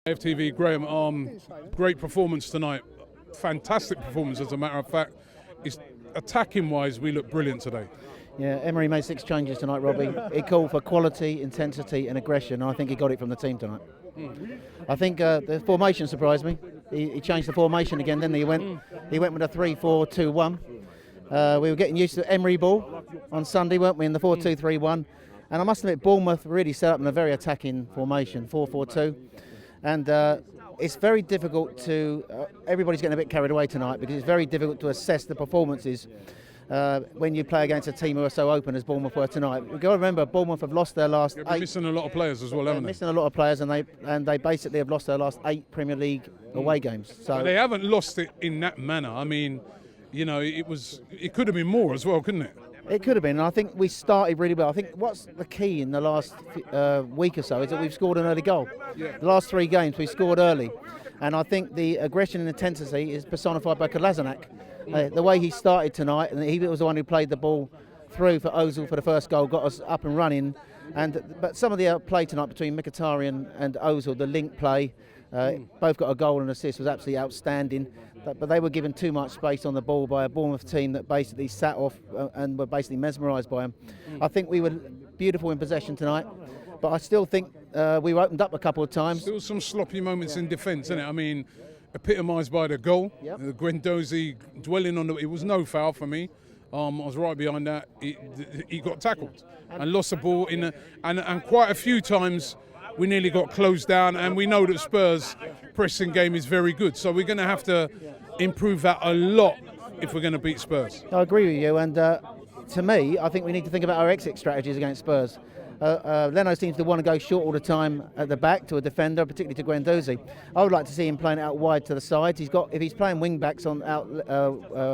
AFTV, Graham, great performance tonight. Fantastic performance, as a matter of fact. Attacking-wise, we look brilliant today. Yeah, Emery made 6 changes tonight, Robbie. He called for quality, intensity and aggression, and I think he got it from the team tonight. I think the formation surprised me. He changed the formation again, didn't he? He went with a 3-4-2-1. We were getting used to Emery ball on Sunday, weren't we, in the 4-2-3-1. And I must admit, Bournemouth really set up in a very attacking formation, 4-4-2. And it's very difficult to... everybody's getting a bit carried away tonight because it's very difficult to assess the performances when you play against a team who are so open as Bournemouth were tonight. We've got to remember, Bournemouth have lost their last 8. Missing a lot of players as well, haven't they? Missing a lot of players, and they basically have lost their last 8 Premier League away games. So but they haven't lost it in that manner. I mean, you know, it could have been more as well, couldn't it? It could have been, and I think we started really well. I think what's the key in the last week or so is that we've scored an early goal. Yeah. The last 3 games we scored early, and I think the aggression and intensity is personified by Kolasinac. The way he started tonight, and he was the one who played the ball through for Ozil for the first goal, got us up and running. But some of the play tonight between Mkhitaryan and Ozil, the link play, both got a goal and assist, was absolutely outstanding. But they were given too much space on the ball by a Bournemouth team that basically sat off and were basically mesmerised by them. I think we were beautiful in possession tonight, but I still think we were opened up a couple of times. Still some sloppy moments in defence, isn't it? I mean, epitomised by the goal. Yep. Guendouzi dwelling on it was no foul for me. I was right behind that. He got tackled and lost the ball and quite a few times. We nearly got closed down, and we know that Spurs' pressing game is very good. So we're going to have to improve that a lot if we're going to beat Spurs. I agree with you, and to me, I think we need to think about our exit strategies against Spurs. Leno seems to want to go short all the time at the back to a defender, particularly to Guendouzi. I would like to see him playing out wide to the sides. If he's playing wing backs on out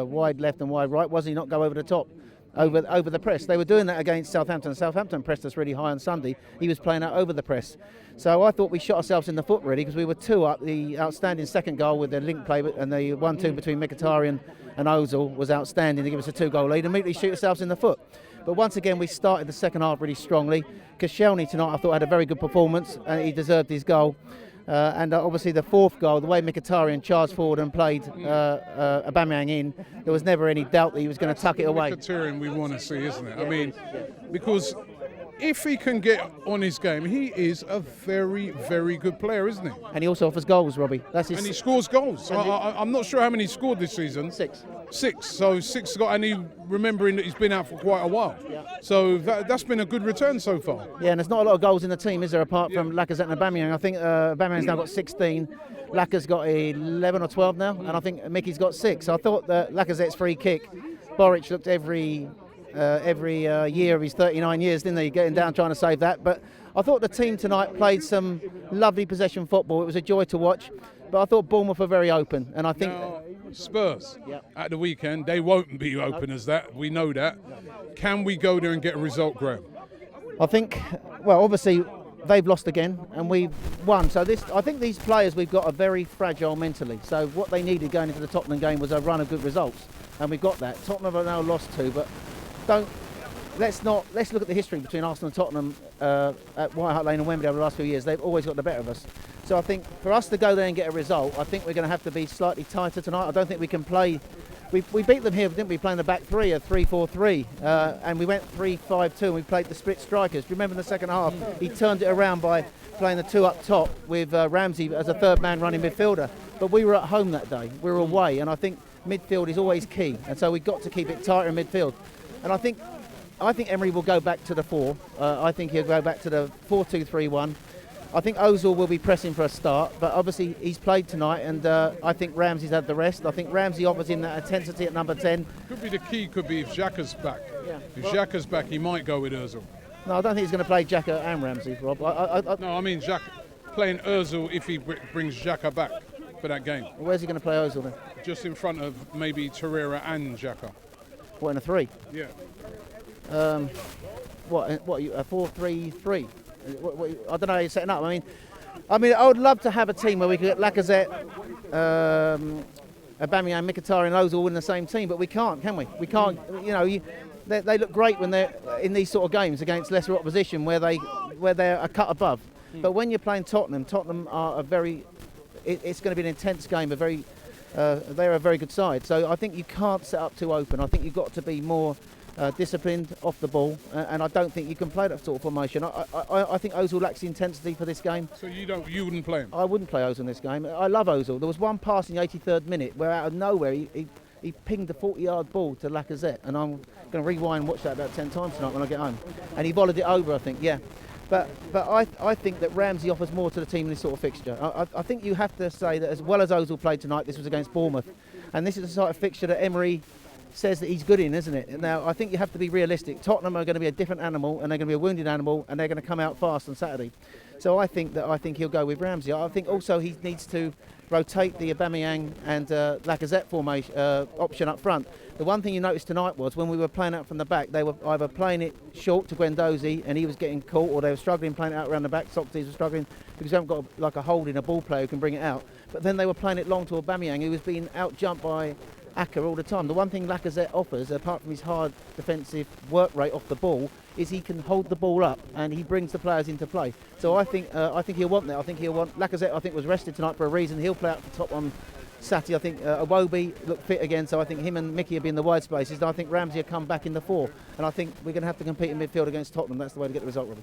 wide left and wide right, was he not go over the top? Over the press. They were doing that against Southampton. Southampton pressed us really high on Sunday. He was playing out over the press. So I thought we shot ourselves in the foot really, because we were 2 up. The outstanding second goal with the link play and the 1-2 between Mkhitaryan and Ozil was outstanding to give us a 2-goal lead and immediately shoot ourselves in the foot. But once again, we started the second half really strongly. Koscielny tonight I thought had a very good performance and he deserved his goal. And obviously the 4th goal, the way Mkhitaryan charged forward and played Aubameyang in, there was never any doubt that he was going to tuck it away. Mkhitaryan we want to see, isn't it? I mean, because if he can get on his game, he is a very, very good player, isn't he? And he also offers goals, Robbie. That's his. And he scores goals. So I'm not sure how many he scored this season. 6. 6. So 6 got, and he remembering that he's been out for quite a while. Yeah. So that's been a good return so far. Yeah, and there's not a lot of goals in the team, is there, apart from Lacazette and Aubameyang? I think Aubameyang's now got 16. Lacaz's got 11 or 12 now, and I think Mickey's got 6. So I thought that Lacazette's free kick, Boric looked every year of his 39 years, didn't he? Getting down trying to save that. But I thought the team tonight played some lovely possession football. It was a joy to watch. But I thought Bournemouth were very open, and I think now, Spurs at the weekend, they won't be open as that. We know that. Can we go there and get a result, Graham? I think, well, obviously they've lost again, and we've won. So I think these players we've got are very fragile mentally. So what they needed going into the Tottenham game was a run of good results, and we've got that. Tottenham have now lost 2, but let's look at the history between Arsenal and Tottenham at White Hart Lane and Wembley over the last few years. They've always got the better of us. So I think for us to go there and get a result, I think we're going to have to be slightly tighter tonight. I don't think we can play. We beat them here, didn't we? Playing the back 3, a 3-4-3, and we went 3-5-2, and we played the split strikers. Do you remember in the second half? He turned it around by playing the 2 up top with Ramsey as a 3rd man running midfielder. But we were at home that day. We were away, and I think midfield is always key, and so we've got to keep it tighter in midfield. And I think Emery will go back to the 4. I think he'll go back to the 4-2-3-1. I think Ozil will be pressing for a start, but obviously he's played tonight, and I think Ramsey's had the rest. I think Ramsey offers him that intensity at number 10. Could be the key, could be if Xhaka's back. Yeah. If Xhaka's back, he might go with Ozil. No, I don't think he's going to play Xhaka and Ramsey, Rob. No, I mean Xhaka playing Ozil if he brings Xhaka back for that game. Well, where's he going to play Ozil then? Just in front of maybe Torreira and Xhaka. What, in a 3? Yeah. What a 4-3-3? I don't know how you're setting up. I mean, I would love to have a team where we could get Lacazette, Aubameyang, Mkhitaryan, Ozil all in the same team, but we can't, can we? We can't. You know, they look great when they're in these sort of games against lesser opposition where they're a cut above. But when you're playing Tottenham are a very, it's going to be an intense game. They're a very good side. So I think you can't set up too open. I think you've got to be more disciplined off the ball, and I don't think you can play that sort of formation. I think Ozil lacks the intensity for this game. So you wouldn't play him? I wouldn't play Ozil in this game. I love Ozil. There was one pass in the 83rd minute where out of nowhere he pinged a 40-yard ball to Lacazette, and I'm going to rewind and watch that about 10 times tonight when I get home. And he volleyed it over, I think, yeah. But I think that Ramsey offers more to the team in this sort of fixture. I think you have to say that as well as Ozil played tonight, this was against Bournemouth. And this is the sort of fixture that Emery says that he's good in, isn't it? Now, I think you have to be realistic. Tottenham are going to be a different animal, and they're going to be a wounded animal, and they're going to come out fast on Saturday. So I think he'll go with Ramsey. I think also he needs to rotate the Aubameyang and Lacazette formation option up front. The one thing you noticed tonight was when we were playing out from the back, they were either playing it short to Guendouzi and he was getting caught, or they were struggling playing it out around the back. Socrates was struggling because they haven't got like a holding, a ball player who can bring it out. But then they were playing it long to Aubameyang, who was being out-jumped by Aka all the time. The one thing Lacazette offers, apart from his hard defensive work rate off the ball, is he can hold the ball up and he brings the players into play. So I think he'll want that. I think he'll want Lacazette. I think was rested tonight for a reason. He'll play out the top on Saturday. I think Iwobi looked fit again, so I think him and Mickey will be in the wide spaces. And I think Ramsey will come back in the 4. And I think we're going to have to compete in midfield against Tottenham. That's the way to get the result, Robbie.